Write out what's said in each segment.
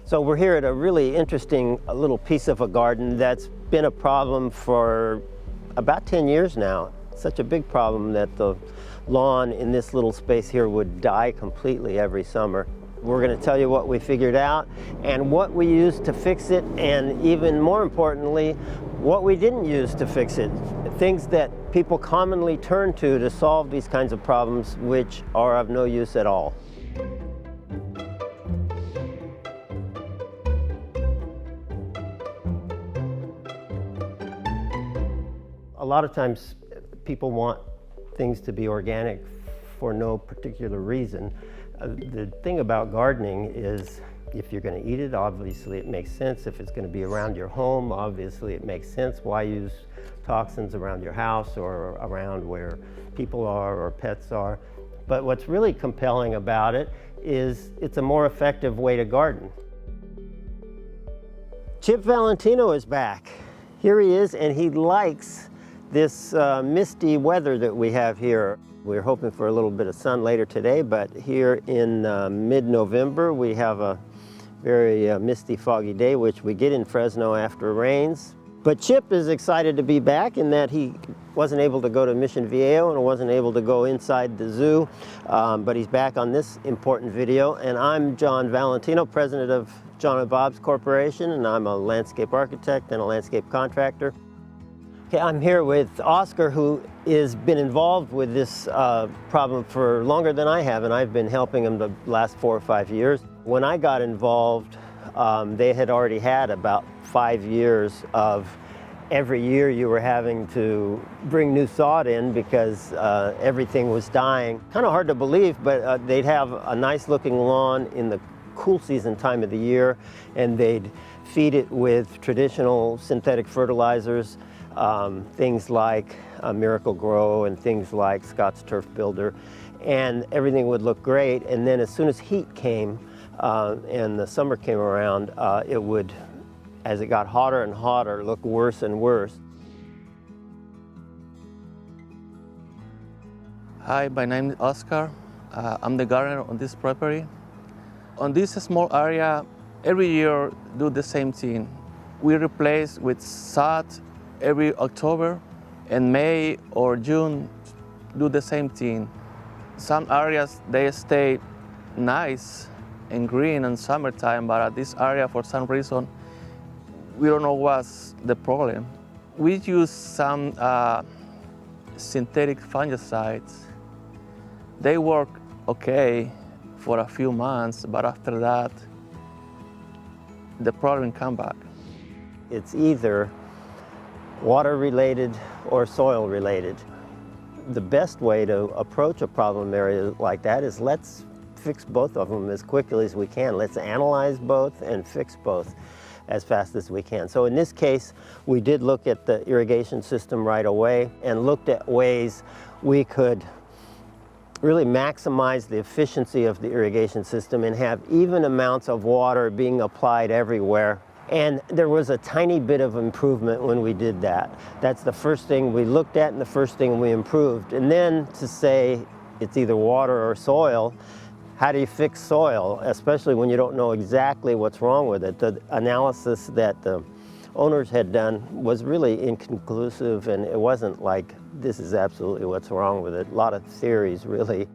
So we're here at a really interesting little piece of a garden that's been a problem for about 10 years now. Such a big problem that the lawn in this little space here would die completely every summer. We're going to tell you what we figured out and what we used to fix it, and even more importantly, what we didn't use to fix it. Things that people commonly turn to solve these kinds of problems, which are of no use at all. A lot of times people want things to be organic for no particular reason. The thing about gardening is if you're going to eat it, obviously it makes sense. If it's going to be around your home, obviously it makes sense. Why use toxins around your house or around where people are or pets are? But what's really compelling about it is it's a more effective way to garden. Chip Valentino is back. Here he is, and he likes this misty weather that we have here. We're hoping for a little bit of sun later today, but here in mid-November we have a very misty, foggy day, which we get in Fresno after rains. But Chip is excited to be back in that he wasn't able to go to Mission Viejo and wasn't able to go inside the zoo, but he's back on this important video. And I'm John Valentino, president of John and Bob's Corporation, and I'm a landscape architect and a landscape contractor. Okay, I'm here with Oscar, who has been involved with this problem for longer than I have, and I've been helping him the last 4 or 5 years. When I got involved, they had already had about 5 years of every year you were having to bring new sod in because everything was dying. Kind of hard to believe, but they'd have a nice looking lawn in the cool season time of the year, and they'd feed it with traditional synthetic fertilizers. Things like Miracle-Gro and things like Scott's Turf Builder, and everything would look great. And then as soon as heat came and the summer came around, it would, as it got hotter and hotter, look worse and worse. Hi, my name is Oscar. I'm the gardener on this property. On this small area, every year do the same thing. We replace with sod every October, and May or June do the same thing. Some areas they stay nice and green in summertime, but at this area for some reason we don't know what's the problem. We use some synthetic fungicides. They work okay for a few months, but after that the problem comes back. It's either water related or soil related. The best way to approach a problem area like that is let's fix both of them as quickly as we can. Let's analyze both and fix both as fast as we can. So in this case, we did look at the irrigation system right away and looked at ways we could really maximize the efficiency of the irrigation system and have even amounts of water being applied everywhere. And there was a tiny bit of improvement when we did that. That's the first thing we looked at and the first thing we improved. And then to say it's either water or soil, how do you fix soil, especially when you don't know exactly what's wrong with it? The analysis that the owners had done was really inconclusive, and it wasn't like this is absolutely what's wrong with it. A lot of theories, really.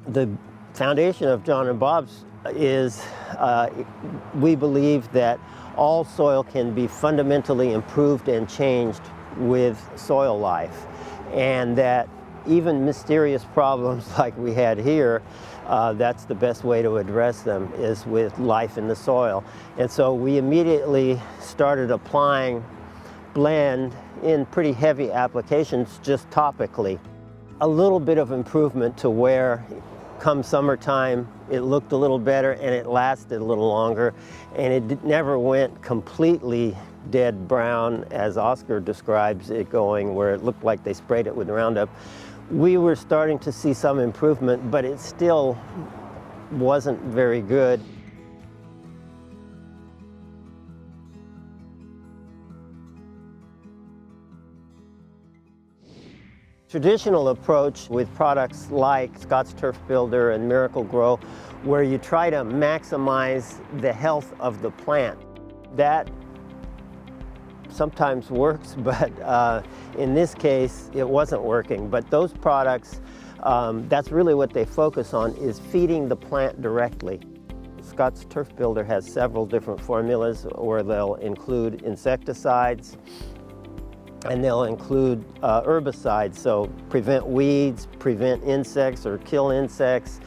The foundation of John and Bob's is we believe that all soil can be fundamentally improved and changed with soil life, and that even mysterious problems like we had here, that's the best way to address them is with life in the soil. And so we immediately started applying blend in pretty heavy applications just topically. A little bit of improvement to where come summertime it looked a little better and it lasted a little longer, and it never went completely dead brown as Oscar describes it going, where it looked like they sprayed it with Roundup. We were starting to see some improvement, but it still wasn't very good. Traditional approach with products like Scott's Turf Builder and Miracle-Gro, where you try to maximize the health of the plant. That sometimes works, but in this case, it wasn't working. But those products, that's really what they focus on, is feeding the plant directly. Scott's Turf Builder has several different formulas where they'll include insecticides, and they'll include herbicides, so prevent weeds, prevent insects or kill insects,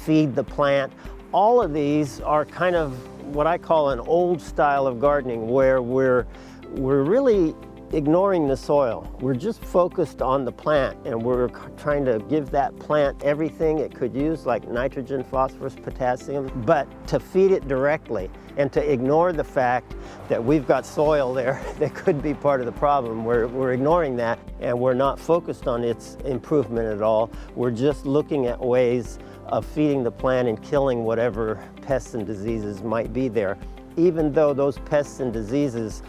feed the plant. All of these are kind of what I call an old style of gardening, where we're really ignoring the soil. We're just focused on the plant, and we're trying to give that plant everything it could use, like nitrogen, phosphorus, potassium, but to feed it directly and to ignore the fact that we've got soil there that could be part of the problem. We're ignoring that, and we're not focused on its improvement at all. We're just looking at ways of feeding the plant and killing whatever pests and diseases might be there, even though those pests and diseases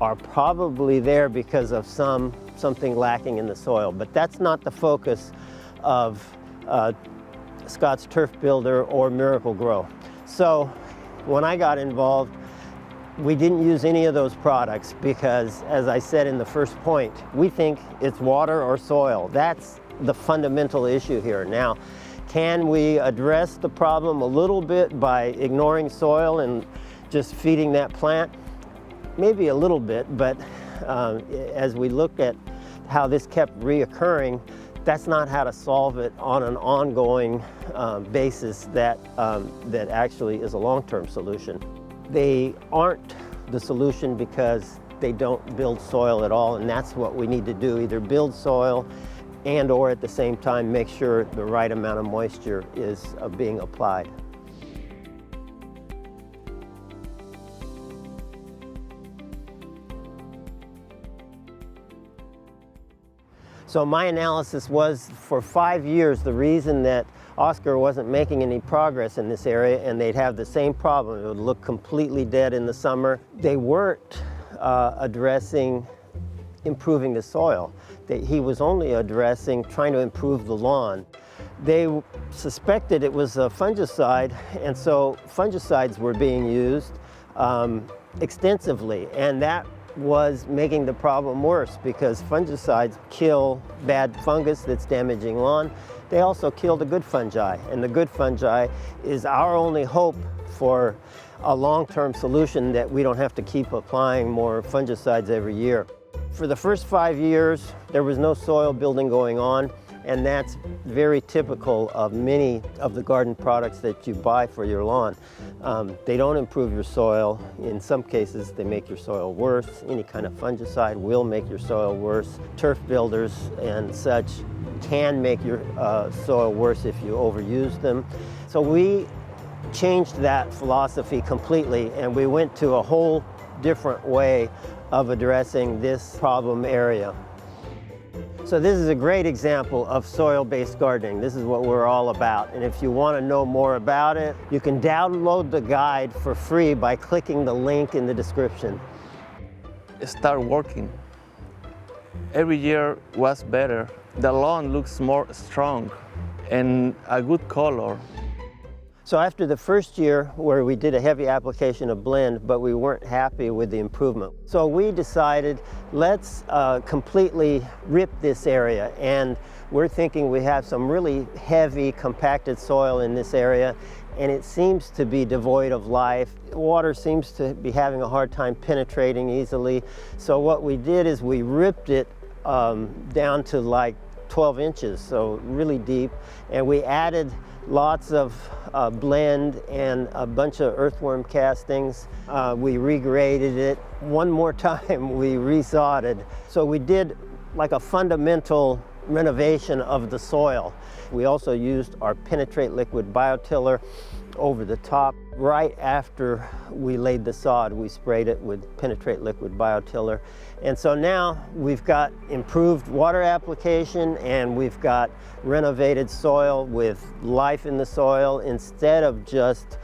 are probably there because of something lacking in the soil. But that's not the focus of Scott's Turf Builder or Miracle-Gro. So when I got involved, we didn't use any of those products because, as I said in the first point, we think it's water or soil. That's the fundamental issue here. Now, can we address the problem a little bit by ignoring soil and just feeding that plant? Maybe a little bit, but as we look at how this kept reoccurring, that's not how to solve it on an ongoing basis that actually is a long-term solution. They aren't the solution because they don't build soil at all, and that's what we need to do, either build soil and or at the same time make sure the right amount of moisture is being applied. So my analysis was, for 5 years, the reason that Oscar wasn't making any progress in this area, and they'd have the same problem. It would look completely dead in the summer. They weren't addressing improving the soil. He was only addressing trying to improve the lawn. They suspected it was a fungicide, and so fungicides were being used extensively, and that was making the problem worse because fungicides kill bad fungus that's damaging lawn. They also kill the good fungi, and the good fungi is our only hope for a long-term solution that we don't have to keep applying more fungicides every year. For the first 5 years, there was no soil building going on, and that's very typical of many of the garden products that you buy for your lawn. They don't improve your soil. In some cases, they make your soil worse. Any kind of fungicide will make your soil worse. Turf builders and such can make your soil worse if you overuse them. So we changed that philosophy completely, and we went to a whole different way of addressing this problem area. So this is a great example of soil-based gardening. This is what we're all about. And if you want to know more about it, you can download the guide for free by clicking the link in the description. Start working. Every year was better. The lawn looks more strong and a good color. So after the first year, where we did a heavy application of blend, but we weren't happy with the improvement, so we decided, let's completely rip this area. And we're thinking we have some really heavy compacted soil in this area, and it seems to be devoid of life. Water seems to be having a hard time penetrating easily. So what we did is we ripped it down to like 12 inches, so really deep, and we added lots of blend and a bunch of earthworm castings. We regraded it. One more time, we resodded. So we did like a fundamental renovation of the soil. We also used our Penetrate Liquid Biotiller over the top. Right after we laid the sod, we sprayed it with Penetrate Liquid Biotiller. And so now we've got improved water application, and we've got renovated soil with life in the soil. Instead of just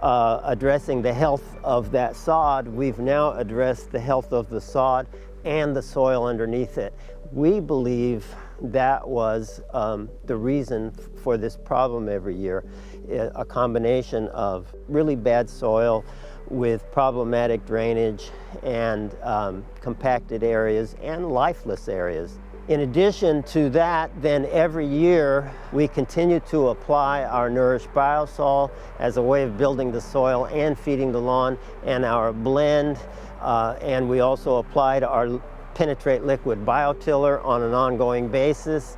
addressing the health of that sod, we've now addressed the health of the sod and the soil underneath it. We believe that was the reason for this problem every year. A combination of really bad soil with problematic drainage and compacted areas and lifeless areas. In addition to that, then every year we continue to apply our Nourish Biosol as a way of building the soil and feeding the lawn, and our blend, and we also applied our Penetrate Liquid Biotiller on an ongoing basis.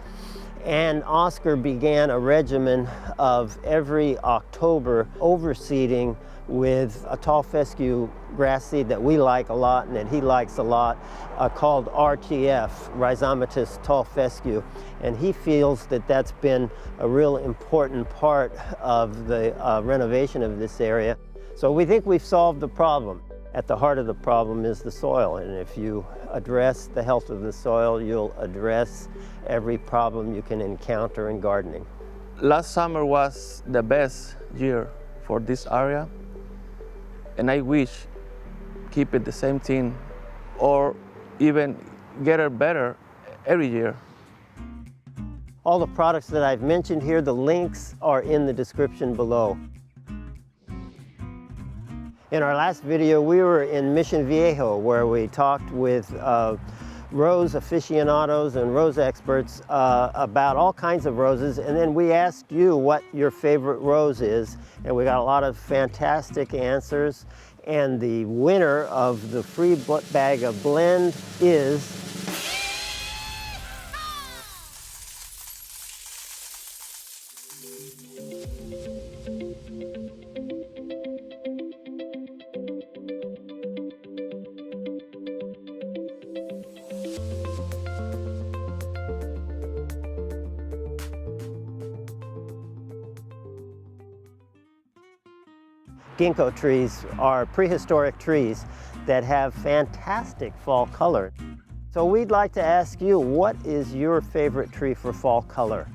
And Oscar began a regimen of every October overseeding with a tall fescue grass seed that we like a lot and that he likes a lot, called RTF, Rhizomatous Tall Fescue. And he feels that that's been a real important part of the renovation of this area. So we think we've solved the problem. At the heart of the problem is the soil, and if you address the health of the soil, you'll address every problem you can encounter in gardening. Last summer was the best year for this area, and I wish keep it the same thing or even get it better every year. All the products that I've mentioned here, the links are in the description below. In our last video, we were in Mission Viejo, where we talked with rose aficionados and rose experts about all kinds of roses, and then we asked you what your favorite rose is, and we got a lot of fantastic answers. And the winner of the free bag of blend is ginkgo trees. Are prehistoric trees that have fantastic fall color. So we'd like to ask you, what is your favorite tree for fall color?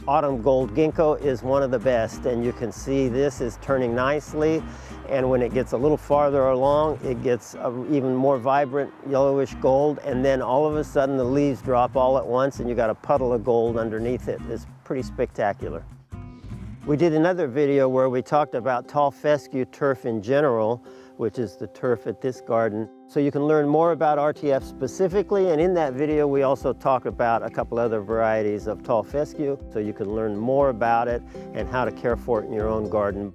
Autumn gold ginkgo is one of the best, and you can see this is turning nicely, and when it gets a little farther along, it gets even more vibrant yellowish gold, and then all of a sudden the leaves drop all at once and you got a puddle of gold underneath it. It's pretty spectacular. We did another video where we talked about tall fescue turf in general, which is the turf at this garden. So you can learn more about RTF specifically, and in that video we also talk about a couple other varieties of tall fescue, so you can learn more about it and how to care for it in your own garden.